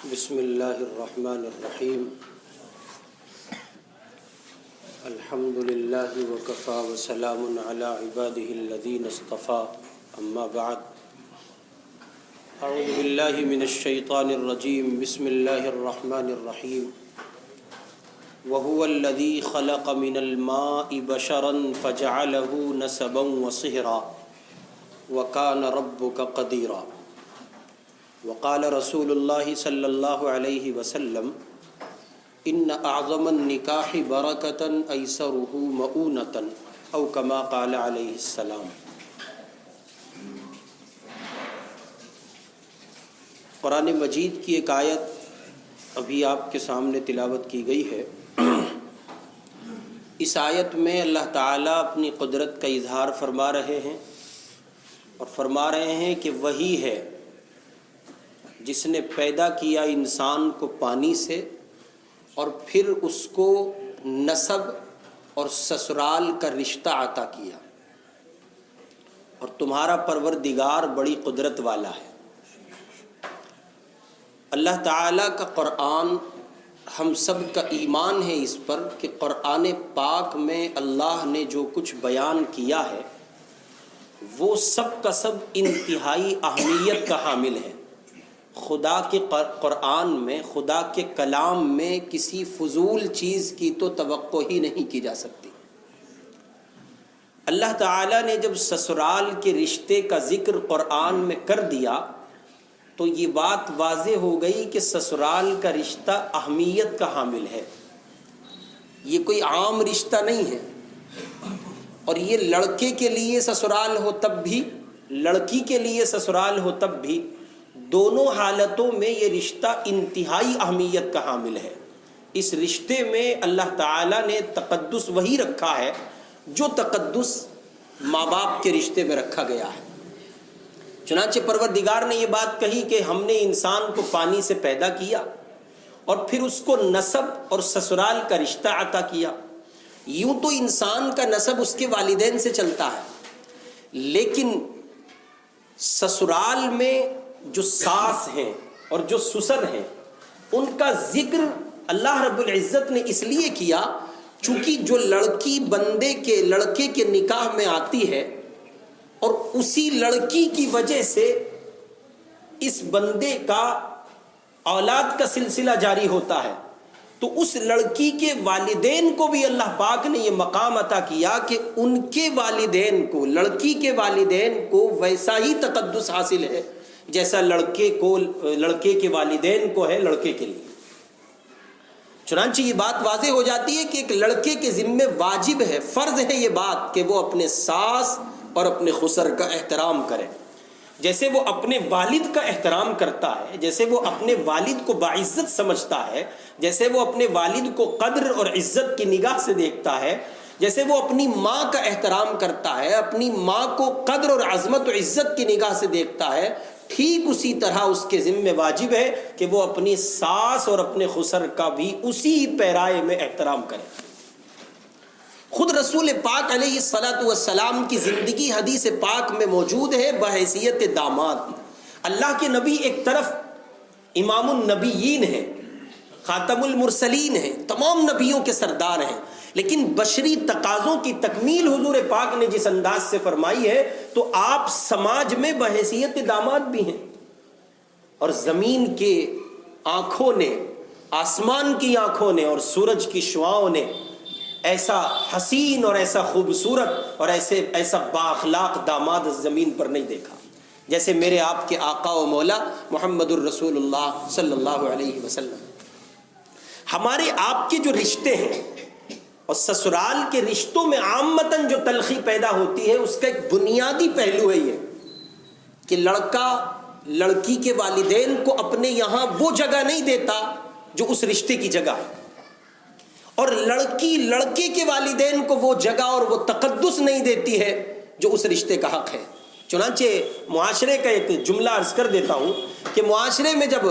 بسم اللہ الرحمن الرحیم الحمد للہ وکفیٰ وسلام علی عبادہ الذین اصطفیٰ اما بعد اعوذ باللہ من الشیطان الرجیم بسم اللہ الرحمن الرحیم وهو الذی خلق من الماء بشرا فجعله نسبا وصہرا وکان ربک قدیرا وقال رسول اللہ صلی اللہ علیہ وسلم ان اعظم النکاح برکۃ ایسرہ مؤونۃ او کما قال علیہ السلام۔ قرآن مجید کی ایک آیت ابھی آپ کے سامنے تلاوت کی گئی ہے۔ اس آیت میں اللہ تعالیٰ اپنی قدرت کا اظہار فرما رہے ہیں اور فرما رہے ہیں کہ وہی ہے جس نے پیدا کیا انسان کو پانی سے اور پھر اس کو نسب اور سسرال کا رشتہ عطا کیا، اور تمہارا پروردگار بڑی قدرت والا ہے۔ اللہ تعالیٰ کا قرآن، ہم سب کا ایمان ہے اس پر کہ قرآن پاک میں اللہ نے جو کچھ بیان کیا ہے وہ سب کا سب انتہائی اہمیت کا حامل ہے۔ خدا کے قرآن میں، خدا کے کلام میں کسی فضول چیز کی تو توقع ہی نہیں کی جا سکتی۔ اللہ تعالیٰ نے جب سسرال کے رشتے کا ذکر قرآن میں کر دیا تو یہ بات واضح ہو گئی کہ سسرال کا رشتہ اہمیت کا حامل ہے، یہ کوئی عام رشتہ نہیں ہے، اور یہ لڑکے کے لیے سسرال ہو تب بھی، لڑکی کے لیے سسرال ہو تب بھی، دونوں حالتوں میں یہ رشتہ انتہائی اہمیت کا حامل ہے۔ اس رشتے میں اللہ تعالیٰ نے تقدس وہی رکھا ہے جو تقدس ماں باپ کے رشتے میں رکھا گیا ہے۔ چنانچہ پروردگار نے یہ بات کہی کہ ہم نے انسان کو پانی سے پیدا کیا اور پھر اس کو نسب اور سسرال کا رشتہ عطا کیا۔ یوں تو انسان کا نسب اس کے والدین سے چلتا ہے، لیکن سسرال میں جو ساس ہیں اور جو سسر ہیں ان کا ذکر اللہ رب العزت نے اس لیے کیا چونکہ جو لڑکی لڑکے کے نکاح میں آتی ہے اور اسی لڑکی کی وجہ سے اس بندے کا اولاد کا سلسلہ جاری ہوتا ہے، تو اس لڑکی کے والدین کو بھی اللہ پاک نے یہ مقام عطا کیا کہ ان کے والدین کو، لڑکی کے والدین کو ویسا ہی تقدس حاصل ہے جیسا لڑکے کے والدین کو ہے لڑکے کے لیے۔ چنانچہ یہ بات واضح ہو جاتی ہے کہ ایک لڑکے کے ذمے واجب ہے، فرض ہے یہ بات کہ وہ اپنے ساس اور اپنے خسر کا احترام کرے، جیسے وہ اپنے والد کا احترام کرتا ہے، جیسے وہ اپنے والد کو باعزت سمجھتا ہے، جیسے وہ اپنے والد کو قدر اور عزت کی نگاہ سے دیکھتا ہے، جیسے وہ اپنی ماں کا احترام کرتا ہے، اپنی ماں کو قدر اور عظمت و عزت کی نگاہ سے دیکھتا ہے، ٹھیک اسی طرح اس کے ذمہ واجب ہے کہ وہ اپنی ساس اور اپنے خسر کا بھی اسی پیرائے میں احترام کرے۔ خود رسول پاک علیہ الصلاۃ والسلام کی زندگی حدیث پاک میں موجود ہے بحیثیت داماد۔ اللہ کے نبی ایک طرف امام النبیین ہیں، خاتم المرسلین ہیں، تمام نبیوں کے سردار ہیں، لیکن بشری تقاضوں کی تکمیل حضور پاک نے جس انداز سے فرمائی ہے تو آپ سماج میں بحیثیت داماد بھی ہیں، اور زمین کے آنکھوں نے، آسمان کی آنکھوں نے اور سورج کی شعاؤں نے ایسا حسین اور ایسا خوبصورت اور ایسا بااخلاق داماد زمین پر نہیں دیکھا جیسے میرے آپ کے آقا و مولا محمد الرسول اللہ صلی اللہ علیہ وسلم۔ ہمارے آپ کے جو رشتے ہیں اور سسرال کے رشتوں میں عامتاً جو تلخی پیدا ہوتی ہے اس کا ایک بنیادی پہلو ہے یہ کہ لڑکا لڑکی کے والدین کو اپنے یہاں وہ جگہ نہیں دیتا جو اس رشتے کی جگہ ہے، اور لڑکی لڑکے کے والدین کو وہ جگہ اور وہ تقدس نہیں دیتی ہے جو اس رشتے کا حق ہے۔ چنانچہ معاشرے کا ایک جملہ عرض کر دیتا ہوں کہ معاشرے میں جب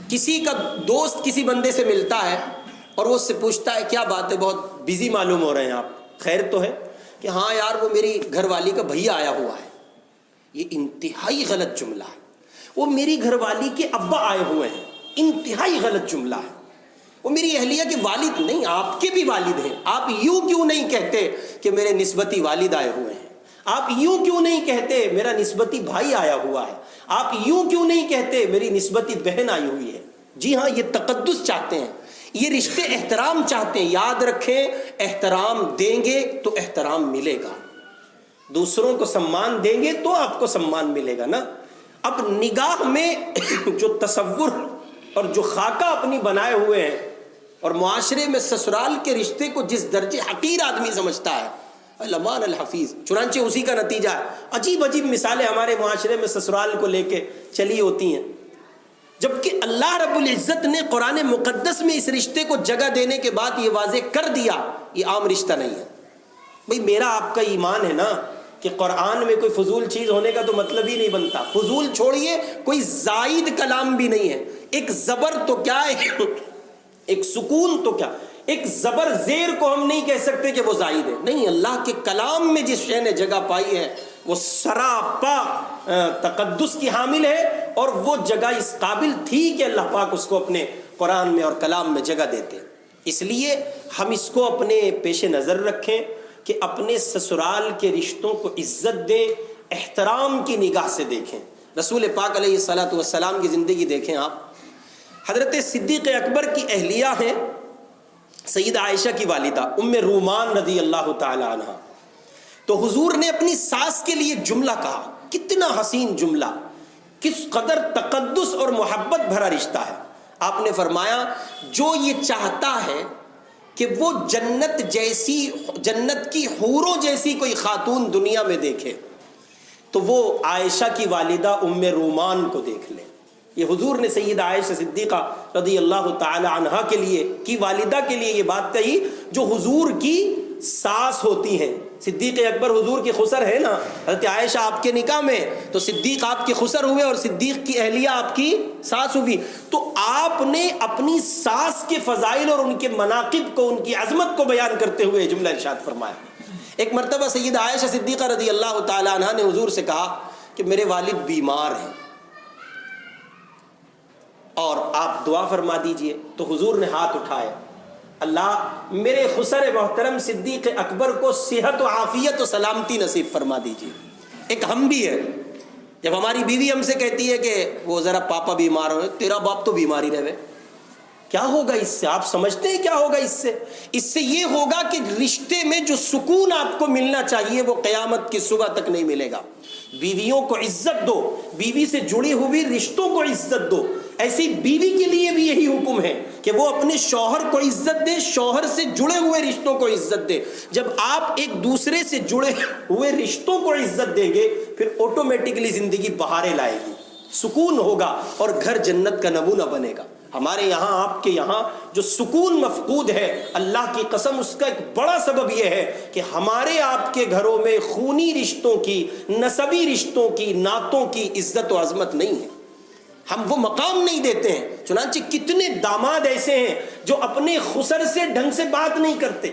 کسی کا دوست کسی بندے سے ملتا ہے اور وہ اس سے پوچھتا ہے کیا بات ہے، بہت بزی معلوم ہو رہے ہیں آپ، خیر تو ہے؟ کہ ہاں یار وہ میری گھر والی کا بھیا آیا ہوا ہے، یہ انتہائی غلط جملہ ہے۔ وہ میری گھر والی کے ابا آئے ہوئے ہیں، انتہائی غلط جملہ ہے. وہ میری اہلیہ کے والد نہیں، آپ کے بھی والد ہیں. آپ یوں کیوں نہیں کہتے کہ میرے نسبتی والد آئے ہوئے ہیں؟ آپ یوں کیوں نہیں کہتے میرا نسبتی بھائی آیا ہوا ہے؟ آپ یوں کیوں نہیں کہتے میری نسبتی بہن آئی ہوئی ہے؟ جی ہاں، یہ تقدس چاہتے ہیں، یہ رشتے احترام چاہتے ہیں. یاد رکھیں، احترام دیں گے تو احترام ملے گا، دوسروں کو سمان دیں گے تو آپ کو سمان ملے گا نا. اب نگاہ میں جو تصور اور جو خاکہ اپنی بنائے ہوئے ہیں، اور معاشرے میں سسرال کے رشتے کو جس درجے حقیر آدمی سمجھتا ہے، لمان الحفیظ، چنانچہ اسی کا نتیجہ ہے. عجیب عجیب مثالیں ہمارے معاشرے میں سسرال کو لے کے چلی ہوتی ہیں، جبکہ اللہ رب العزت نے قرآن مقدس میں اس رشتے کو جگہ دینے کے بعد یہ واضح کر دیا یہ عام رشتہ نہیں ہے. بھئی میرا آپ کا ایمان ہے نا کہ قرآن میں کوئی فضول چیز ہونے کا تو مطلب ہی نہیں بنتا. فضول چھوڑیے، کوئی زائد کلام بھی نہیں ہے. ایک زبر تو کیا ہے، ایک سکون تو کیا، ایک زبر زیر کو ہم نہیں کہہ سکتے کہ وہ زائد ہے. نہیں، اللہ کے کلام میں جس شے نے جگہ پائی ہے وہ سراپا تقدس کی حامل ہے، اور وہ جگہ اس قابل تھی کہ اللہ پاک اس کو اپنے قرآن میں اور کلام میں جگہ دیتے. اس لیے ہم اس کو اپنے پیش نظر رکھیں کہ اپنے سسرال کے رشتوں کو عزت دیں، احترام کی نگاہ سے دیکھیں. رسول پاک علیہ الصلوۃ والسلام کی زندگی دیکھیں آپ. حضرت صدیق اکبر کی اہلیہ ہیں سیدہ عائشہ کی والدہ ام رومان رضی اللہ تعالی عنہ. تو حضور نے اپنی ساس کے لیے جملہ کہا، کتنا حسین جملہ، کس قدر تقدس اور محبت بھرا رشتہ ہے. آپ نے فرمایا جو یہ چاہتا ہے کہ وہ جنت جیسی، جنت کی حوروں جیسی کوئی خاتون دنیا میں دیکھے تو وہ عائشہ کی والدہ ام رومان کو دیکھ لے. یہ حضور نے سیدہ عائشہ صدیقہ رضی اللہ تعالی عنہا کے لیے، کی والدہ کے لیے یہ بات کہی جو حضور کی ساس ہوتی ہیں. صدیق اکبر حضور کے خسر ہے نا، حضرت عائشہ آپ کے نکاح میں، تو صدیق آپ کے خسر ہوئے اور صدیق کی اہلیہ آپ کی ساس ہوئی. تو آپ نے اپنی ساس کے فضائل اور ان کے مناقب کو، ان کی عظمت کو بیان کرتے ہوئے جملہ ارشاد فرمایا. ایک مرتبہ سیدہ عائشہ صدیقہ رضی اللہ تعالی عنہا نے حضور سے کہا کہ میرے والد بیمار ہیں اور آپ دعا فرما دیجئے. تو حضور نے ہاتھ اٹھائے، اللہ میرے خسر محترم صدیق اکبر کو صحت و عافیت و سلامتی نصیب فرما دیجئے. ایک ہم بھی ہے، جب ہماری بیوی ہم سے کہتی ہے کہ وہ ذرا پاپا بیمار ہو، تیرا باپ تو بیمار ہی رہے، کیا ہوگا اس سے؟ آپ سمجھتے ہیں کیا ہوگا اس سے؟ اس سے یہ ہوگا کہ رشتے میں جو سکون آپ کو ملنا چاہیے وہ قیامت کی صبح تک نہیں ملے گا. بیویوں کو عزت دو، بیوی سے جڑی ہوئی رشتوں کو عزت دو. ایسی بیوی کے لیے بھی یہی حکم ہے کہ وہ اپنے شوہر کو عزت دے، شوہر سے جڑے ہوئے رشتوں کو عزت دے. جب آپ ایک دوسرے سے جڑے ہوئے رشتوں کو عزت دیں گے پھر آٹومیٹکلی زندگی بہاریں لائے گی، سکون ہوگا اور گھر جنت کا نمونہ بنے گا. ہمارے یہاں، آپ کے یہاں جو سکون مفقود ہے، اللہ کی قسم اس کا ایک بڑا سبب یہ ہے کہ ہمارے آپ کے گھروں میں خونی رشتوں کی، نسبی رشتوں کی، نعتوں کی عزت و عظمت نہیں ہے. ہم وہ مقام نہیں دیتے ہیں. چنانچہ کتنے داماد ایسے ہیں جو اپنے خسر سے ڈھنگ سے بات نہیں کرتے،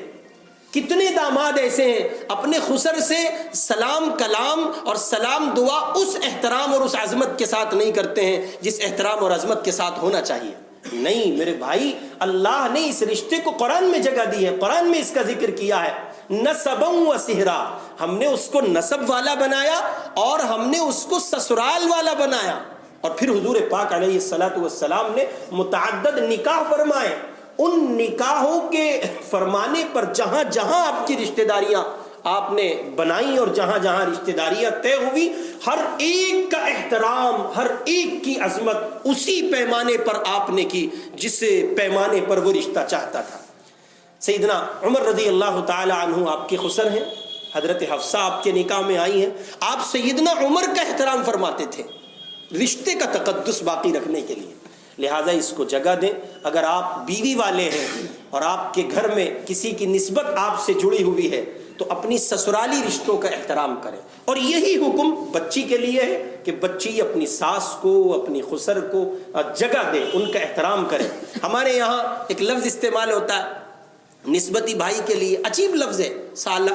کتنے داماد ایسے ہیں اپنے خسر سے سلام کلام اور سلام دعا اس احترام اور اس عظمت کے ساتھ نہیں کرتے ہیں جس احترام اور عظمت کے ساتھ ہونا چاہیے. نہیں میرے بھائی، اللہ نے اس رشتے کو قرآن میں جگہ دی ہے، قرآن میں اس کا ذکر کیا ہے. نسبا و سہرا، ہم نے اس کو نسب والا بنایا اور ہم نے اس کو سسرال والا بنایا. اور پھر حضور پاک علیہ الصلوۃ والسلام نے متعدد نکاح فرمائے. ان نکاحوں کے فرمانے پر جہاں جہاں آپ کی رشتہ داریاں آپ نے بنائی اور جہاں جہاں رشتہ داریاں طے ہوئی، ہر ایک کا احترام، ہر ایک کی عظمت اسی پیمانے پر آپ نے کی جس پیمانے پر وہ رشتہ چاہتا تھا. سیدنا عمر رضی اللہ تعالی عنہ آپ کے خسر ہیں، حضرت حفصہ آپ کے نکاح میں آئی ہیں. آپ سیدنا عمر کا احترام فرماتے تھے رشتے کا تقدس باقی رکھنے کے لیے. لہٰذا اس کو جگہ دیں. اگر آپ بیوی والے ہیں اور آپ کے گھر میں کسی کی نسبت آپ سے جڑی ہوئی ہے تو اپنی سسرالی رشتوں کا احترام کریں. اور یہی حکم بچی کے لیے ہے کہ بچی اپنی ساس کو، اپنی خسر کو جگہ دے، ان کا احترام کرے. ہمارے یہاں ایک لفظ استعمال ہوتا ہے نسبتی بھائی کے لیے، عجیب لفظ ہے، سالہ.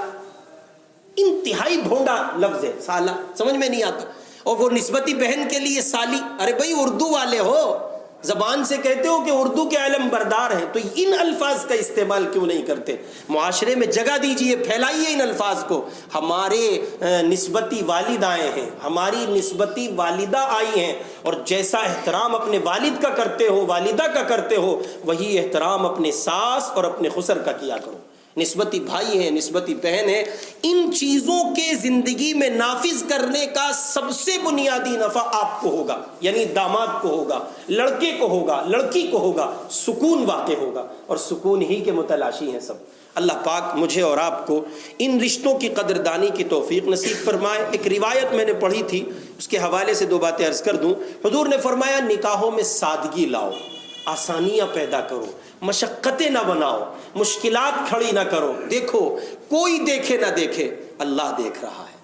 انتہائی بھونڈا لفظ ہے سالہ، سمجھ میں نہیں آتا. اور وہ نسبتی بہن کے لیے سالی. ارے بھائی اردو والے ہو, زبان سے کہتے ہو کہ اردو کے علم بردار ہیں, تو ان الفاظ کا استعمال کیوں نہیں کرتے؟ معاشرے میں جگہ دیجئے, پھیلائیے ان الفاظ کو. ہمارے نسبتی والدائیں ہیں, ہماری نسبتی والدہ آئی ہیں, اور جیسا احترام اپنے والد کا کرتے ہو, والدہ کا کرتے ہو, وہی احترام اپنے ساس اور اپنے خسر کا کیا کرو. نسبتی بھائی ہیں, نسبتی بہن ہیں, ان چیزوں کے زندگی میں نافذ کرنے کا سب سے بنیادی نفع آپ کو ہوگا, یعنی داماد کو ہوگا, لڑکے کو ہوگا, لڑکی کو ہوگا, سکون واقع ہوگا, اور سکون ہی کے متلاشی ہیں سب. اللہ پاک مجھے اور آپ کو ان رشتوں کی قدردانی کی توفیق نصیب فرمائے. ایک روایت میں نے پڑھی تھی, اس کے حوالے سے دو باتیں عرض کر دوں. حضور نے فرمایا نکاحوں میں سادگی لاؤ, آسانیاں پیدا کرو, مشقتیں نہ بناؤ, مشکلات کھڑی نہ کرو. دیکھو کوئی دیکھے نہ دیکھے, اللہ دیکھ رہا ہے.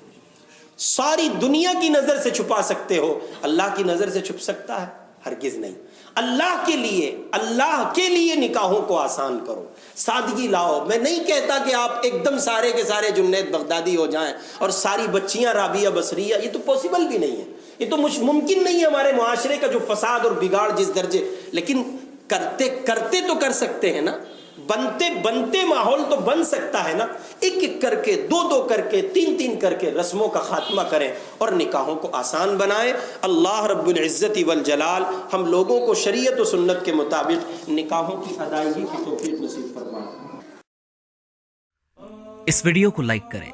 ساری دنیا کی نظر سے چھپا سکتے ہو, اللہ کی نظر سے چھپ سکتا ہے؟ ہرگز نہیں. اللہ کے لیے نکاحوں کو آسان کرو, سادگی لاؤ. میں نہیں کہتا کہ آپ ایک دم سارے کے سارے جنید بغدادی ہو جائیں اور ساری بچیاں رابعہ بصریہ, یہ تو پاسبل بھی نہیں ہے, یہ تو ممکن نہیں ہے ہمارے معاشرے کا جو فساد اور بگاڑ جس درجے. لیکن کرتے تو کر سکتے ہیں نا, بنتے ماحول تو بن سکتا ہے نا. ایک ایک کر کے, دو کر کے, تین کر کے رسموں کا خاتمہ کریں اور نکاحوں کو آسان بنائیں. اللہ رب العزت والجلال ہم لوگوں کو شریعت و سنت کے مطابق نکاحوں کی ادائیگی کی توفیق نصیب فرمائے. اس ویڈیو کو لائک کریں,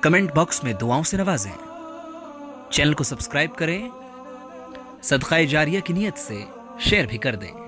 کمنٹ باکس میں دعاؤں سے نوازیں, چینل کو سبسکرائب کریں, صدقہ جاریہ کی نیت سے شیئر بھی کر دیں.